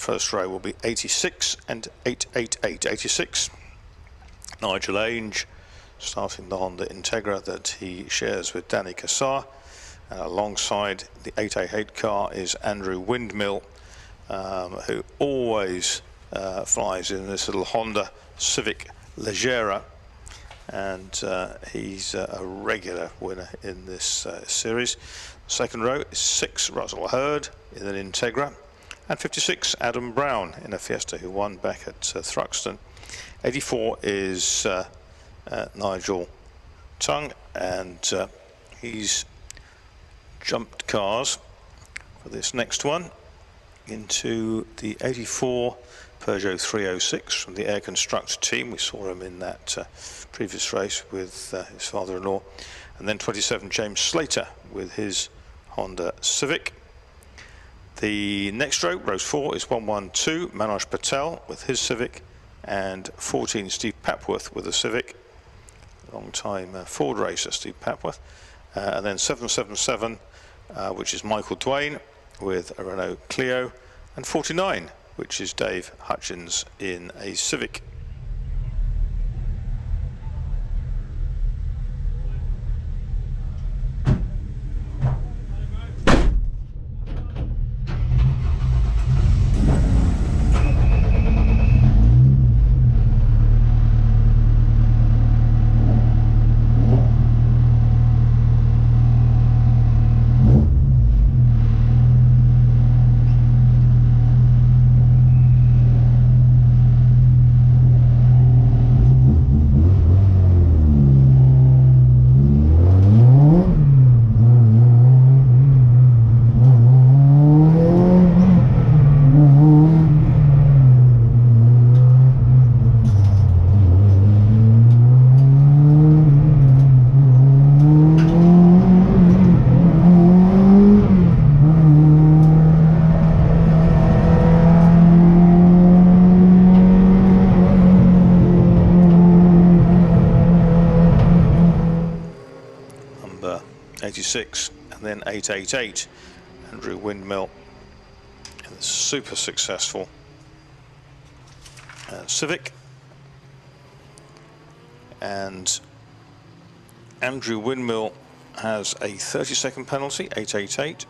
first row will be 86 and 888. 86, Nigel Ainge, starting the Honda Integra that he shares with Danny Cassar. And alongside the 888 car is Andrew Windmill, who always flies in this little Honda Civic Leggera, and he's a regular winner in this series. Second row is 6, Russell Hurd in an Integra, and 56, Adam Brown in a Fiesta, who won back at Thruxton. 84 is Nigel Tung, and he's jumped cars for this next one into the 84 Peugeot 306 from the Air Construct team. We saw him in that previous race with his father-in-law. And then 27, James Slater with his Honda Civic. The next row, row 4, is 112, Manoj Patel with his Civic, and 14, Steve Papworth with a Civic. Long-time Ford racer, Steve Papworth. And then 777, which is Michael Dwayne with a Renault Clio, and 49, which is Dave Hutchins in a Civic. Number 86, and then 888, Andrew Windmill, and the super successful Civic. And Andrew Windmill has a 30-second penalty, 888.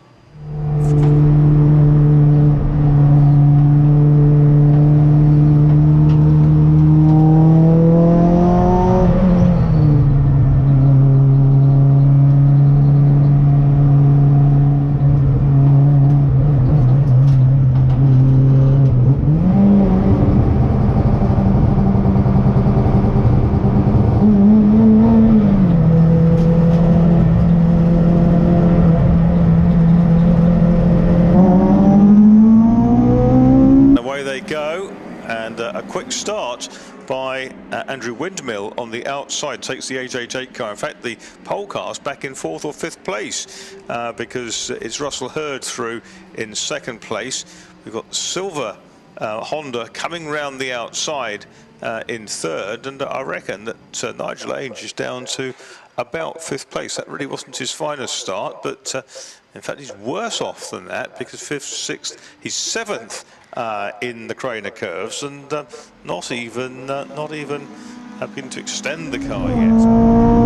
A quick start by Andrew Windmill on the outside, takes the 888 car. In fact, the pole car's back in 4th or 5th place because it's Russell Hurd through in 2nd place. We've got silver Honda coming round the outside in 3rd, and I reckon that Nigel Ainge is down to about 5th place. That really wasn't his finest start, but in fact he's worse off than that, because 5th, 6th, he's 7th in the Craner curves, and not even having to extend the car yet.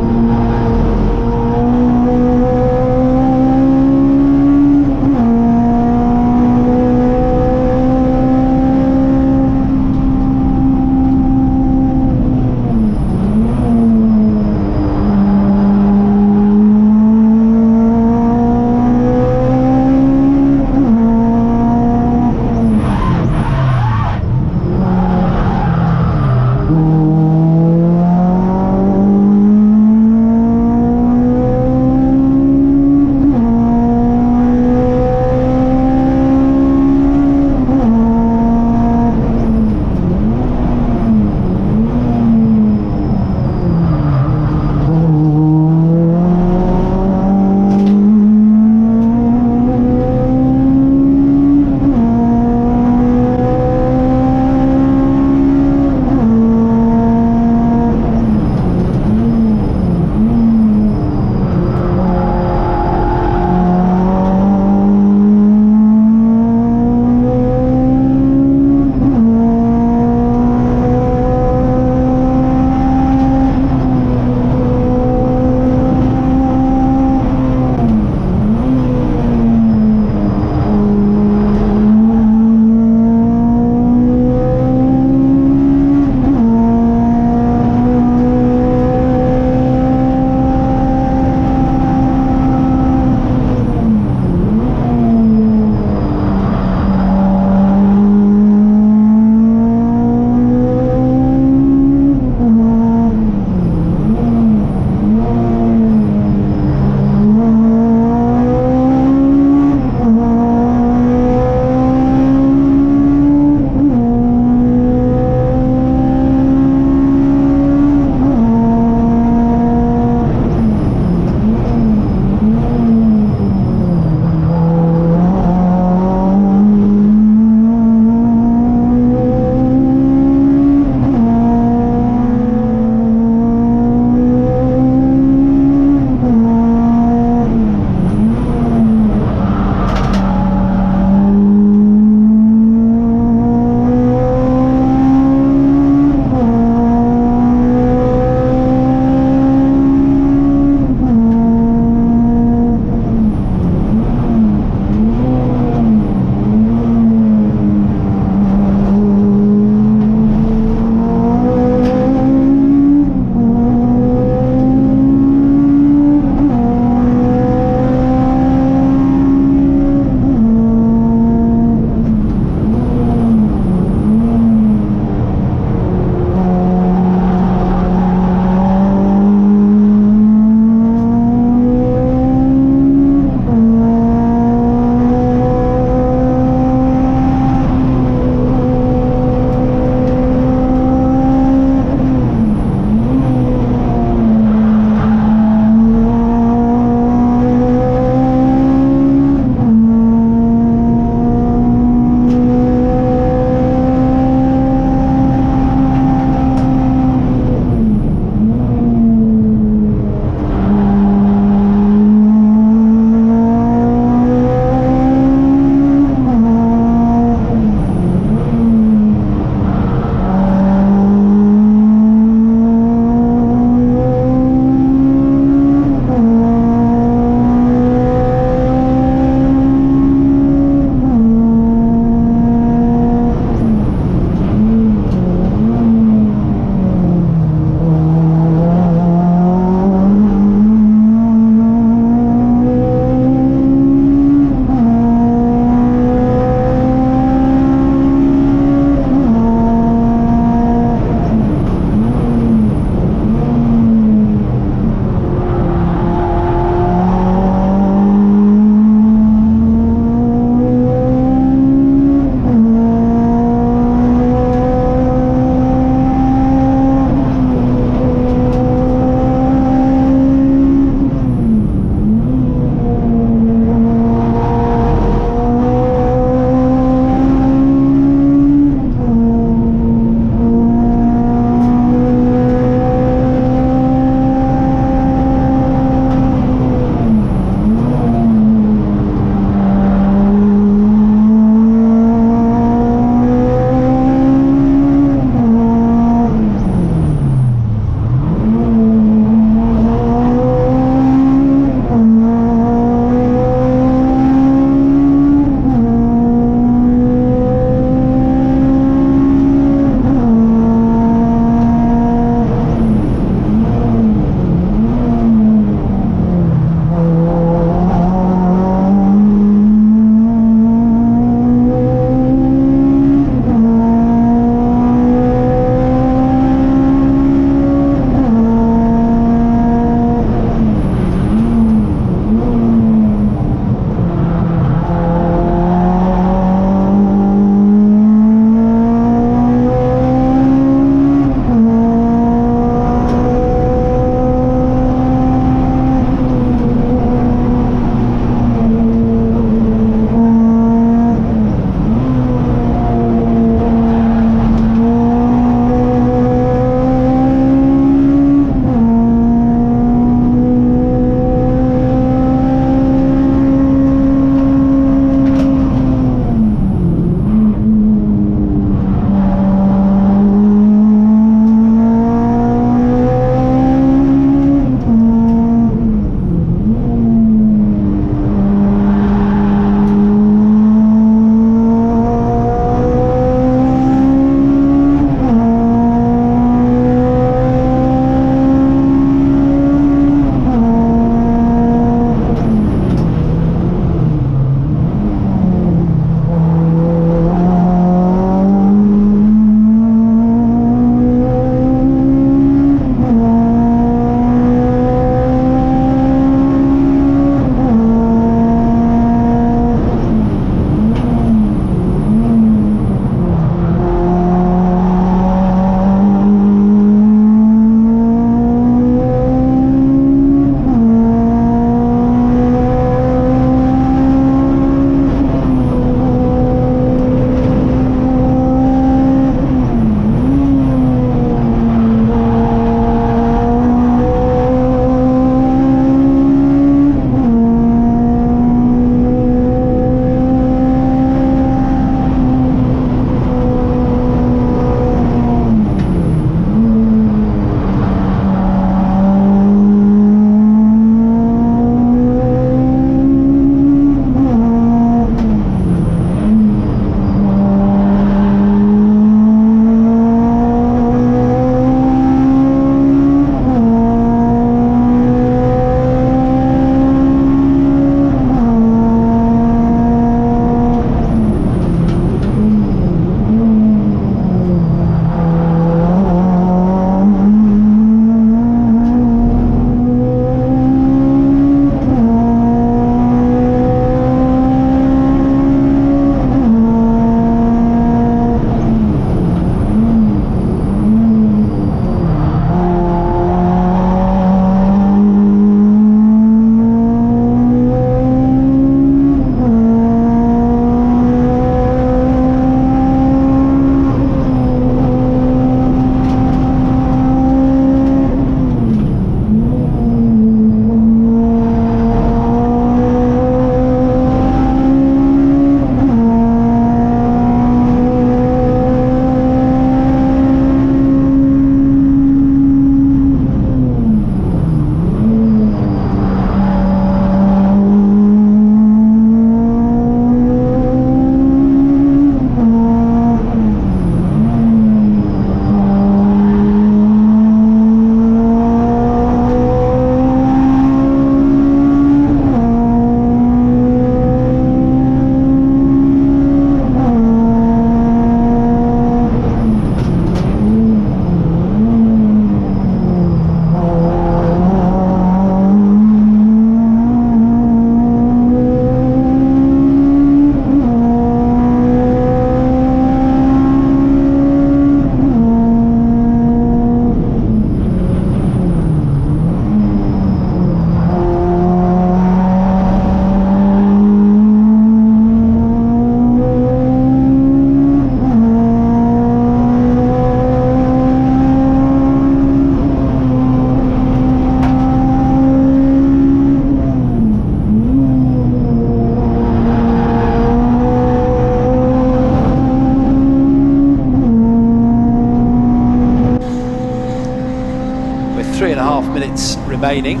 3.5 minutes remaining.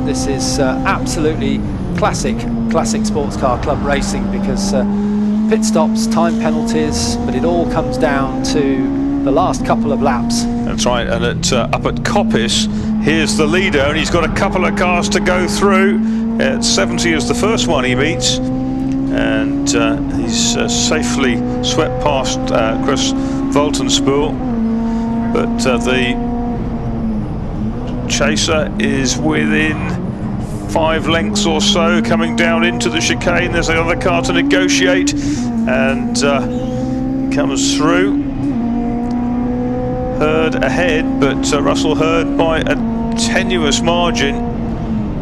This is absolutely classic sports car club racing, because pit stops, time penalties, but it all comes down to the last couple of laps. That's right, and up at Coppice, here's the leader, and he's got a couple of cars to go through. 70 is the first one he meets, and he's safely swept past Chris Voltenspoel, but the chaser is within 5 lengths or so, coming down into the chicane. There's another car to negotiate, and comes through. Hurd ahead, but Russell Hurd by a tenuous margin.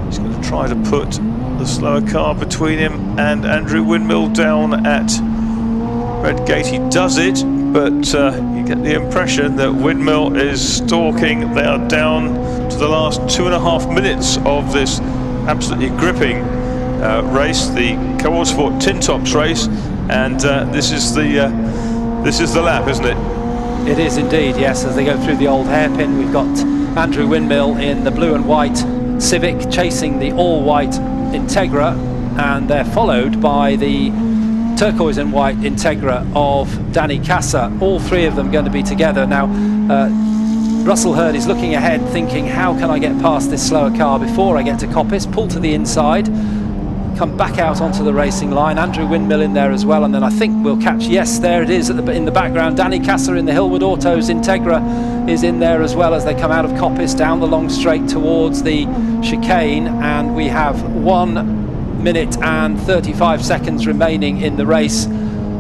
He's going to try to put the slower car between him and Andrew Windmill down at Redgate. He does it, but you get the impression that Windmill is stalking. They are down to the last 2.5 minutes of this absolutely gripping race, the Co-ordSport Tintops race, and this is the lap, isn't it? It is indeed, yes. As they go through the old hairpin, we've got Andrew Windmill in the blue and white Civic chasing the all-white Integra, and they're followed by the turquoise and white Integra of Danny Casa. All three of them going to be together now. Russell Hurd is looking ahead, thinking, how can I get past this slower car before I get to Coppice? Pull to the inside, come back out onto the racing line. Andrew Windmill in there as well, and then I think we'll catch, yes, there it is in the background. Danny Casa in the Hillwood Autos Integra is in there as well, as they come out of Coppice down the long straight towards the chicane, and we have 1 minute and 35 seconds remaining in the race.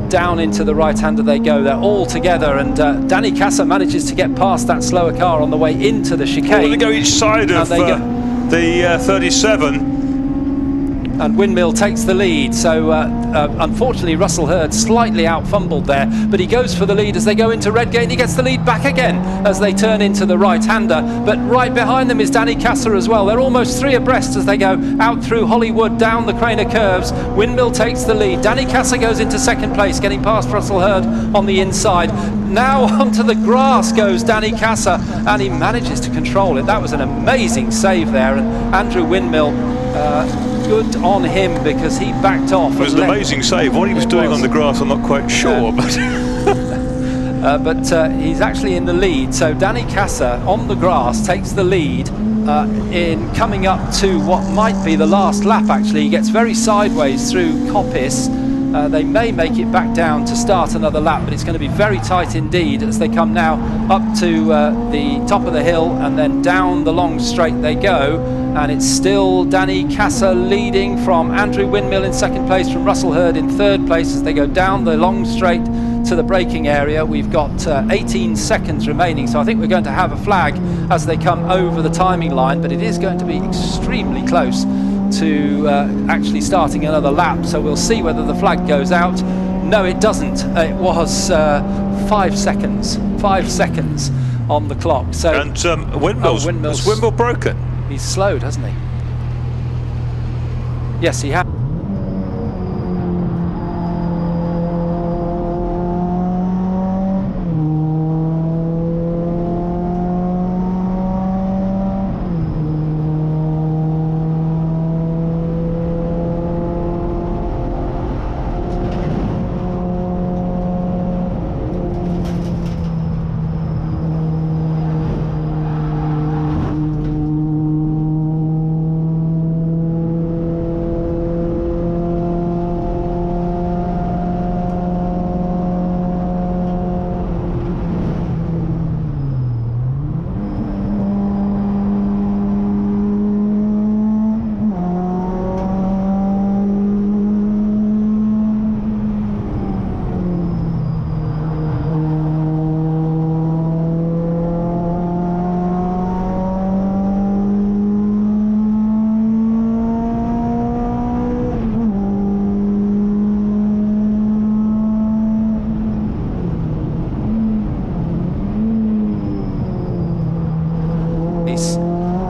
Down into the right-hander they go. They're all together, and Danny Casa manages to get past that slower car on the way into the chicane. They go each side of the 37. And Windmill takes the lead, so unfortunately Russell Hurd slightly out-fumbled there, but he goes for the lead as they go into Redgate, and he gets the lead back again as they turn into the right-hander. But right behind them is Danny Casa as well. They're almost 3 abreast as they go out through Hollywood, down the Craner curves. Windmill takes the lead. Danny Casa goes into second place, getting past Russell Hurd on the inside. Now onto the grass goes Danny Casa, and he manages to control it. That was an amazing save there, and Andrew Windmill, good on him, because he backed off. It was an amazing save. What he was doing on the grass, I'm not quite sure, but he's actually in the lead. So Danny Casa on the grass takes the lead in coming up to what might be the last lap. Actually, he gets very sideways through Coppice. They may make it back down to start another lap, but it's going to be very tight indeed as they come now up to the top of the hill, and then down the long straight they go. And it's still Danny Casa leading from Andrew Windmill in second place, from Russell Hurd in third place as they go down the long straight to the braking area. We've got 18 seconds remaining, so I think we're going to have a flag as they come over the timing line, but it is going to be extremely close to actually starting another lap, so we'll see whether the flag goes out. No, it doesn't. It was 5 seconds on the clock. So and Windmill's has Windmill broken? He's slowed, hasn't he? Yes, he has.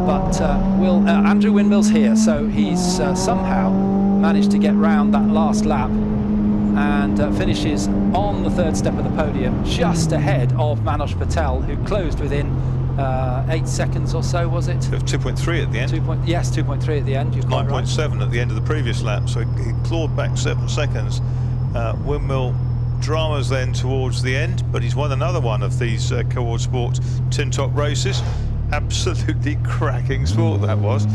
But Andrew Windmill's here, so he's somehow managed to get round that last lap and finishes on the third step of the podium, just ahead of Manoj Patel, who closed within 8 seconds or so, was it? 2.3 at the end. 2.3 at the end. You're quite right. 9.7 at the end of the previous lap, so he clawed back 7 seconds. Windmill dramas then towards the end, but he's won another one of these Co-ordSport Tintop races. Absolutely cracking sport that was.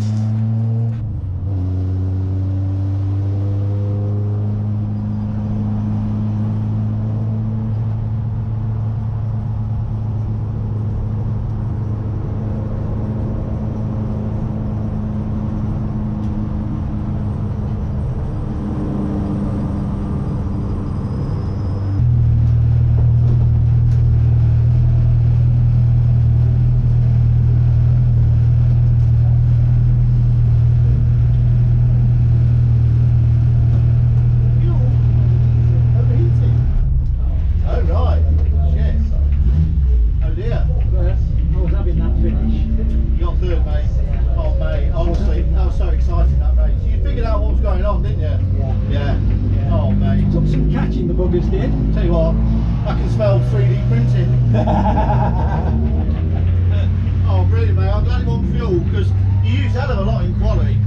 Tell you what, I can smell 3D printing. Oh, brilliant, mate. I'm glad it won fuel because you used hell of a lot in quality.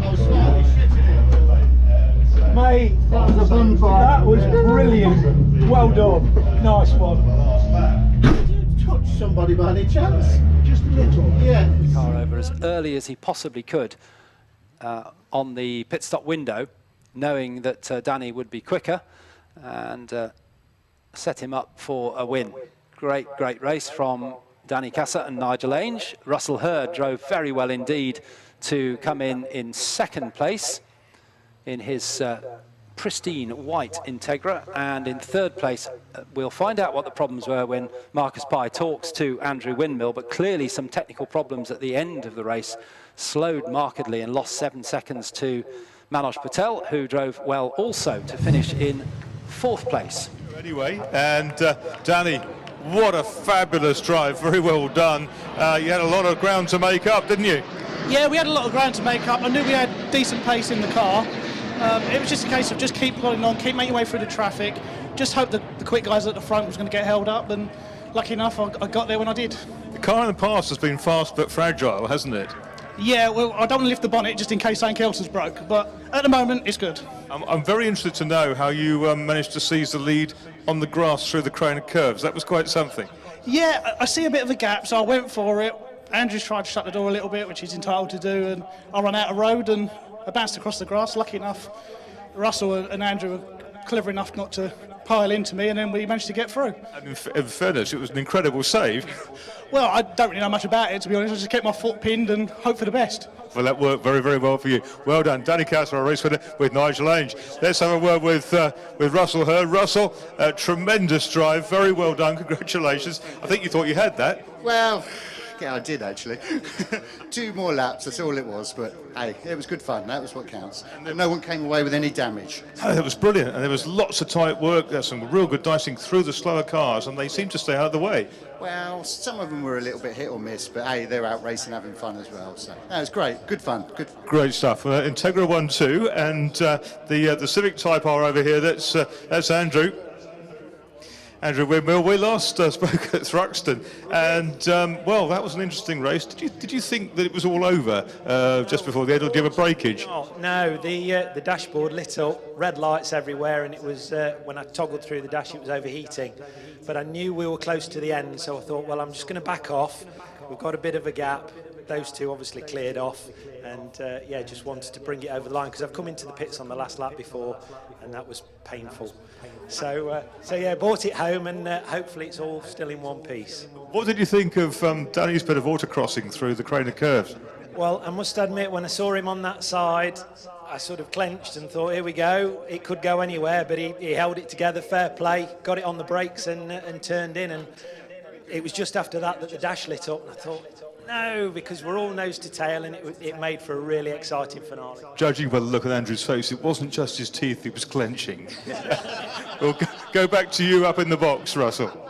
I was slightly shitting it. Mate, that was a bonfire. That was brilliant. Well done. Nice one. Did you touch somebody by any chance? Just a little. Yeah. The car over as early as he possibly could on the pit stop window, knowing that Danny would be quicker, and set him up for a win. Great race from Danny Cassar and Nigel Ainge. Russell Hurd drove very well indeed to come in second place in his pristine white Integra, and in third place we'll find out what the problems were when Marcus Pye talks to Andrew Windmill, but clearly some technical problems at the end of the race slowed markedly and lost 7 seconds to Manoj Patel, who drove well also to finish in fourth place. Anyway, and Danny, what a fabulous drive, very well done. You had a lot of ground to make up, didn't you? Yeah, we had a lot of ground to make up. I knew we had decent pace in the car. It was just a case of just keep plodding on, keep making your way through the traffic, just hope that the quick guys at the front was going to get held up, and lucky enough I got there when I did. The car in the past has been fast but fragile, hasn't it? Yeah, well, I don't want to lift the bonnet just in case something else has broke, but at the moment it's good. I'm very interested to know how you managed to seize the lead on the grass through the Crane of Curves. That was quite something. Yeah, I see a bit of a gap, so I went for it. Andrew's tried to shut the door a little bit, which he's entitled to do, and I ran out of road and I bounced across the grass. Lucky enough, Russell and Andrew were clever enough not to pile into me, and then we managed to get through. And in fairness, it was an incredible save. Well, I don't really know much about it, to be honest. I just kept my foot pinned and hope for the best. Well, that worked very, very well for you. Well done. Danny Cassar, a race winner with Nigel Ainge. Let's have a word with Russell Hurd. Russell, tremendous drive, very well done, congratulations. I think you thought you had that. Well, yeah, I did actually. 2 more laps, that's all it was, but hey, it was good fun, that was what counts. And no one came away with any damage. Oh, that was brilliant, and there was lots of tight work. There's some real good dicing through the slower cars, and they seemed to stay out of the way. Well, some of them were a little bit hit or miss, but hey, they're out racing, having fun as well. So that was great, good fun. Good. Great stuff. Integra 1-2, and the Civic Type R over here. That's Andrew Windmill. We last spoke at Thruxton, and well, that was an interesting race. Did you think that it was all over just before the end, or do you have a breakage? Oh, no, the dashboard lit up, red lights everywhere, and it was when I toggled through the dash, it was overheating. But I knew we were close to the end, so I thought, well, I'm just going to back off. We've got a bit of a gap. Those two obviously cleared off, and yeah, just wanted to bring it over the line because I've come into the pits on the last lap before, and that was painful. So yeah, brought it home, and hopefully it's all still in one piece. What did you think of Danny's bit of autocrossing through the Crane of Curves? Well, I must admit, when I saw him on that side, I sort of clenched and thought, here we go, it could go anywhere, but he held it together, fair play, got it on the brakes and turned in, and it was just after that the dash lit up, and I thought, no, because we're all nose to tail, and it made for a really exciting finale. Judging by the look on Andrew's face, it wasn't just his teeth, he was clenching. We'll go back to you up in the box, Russell.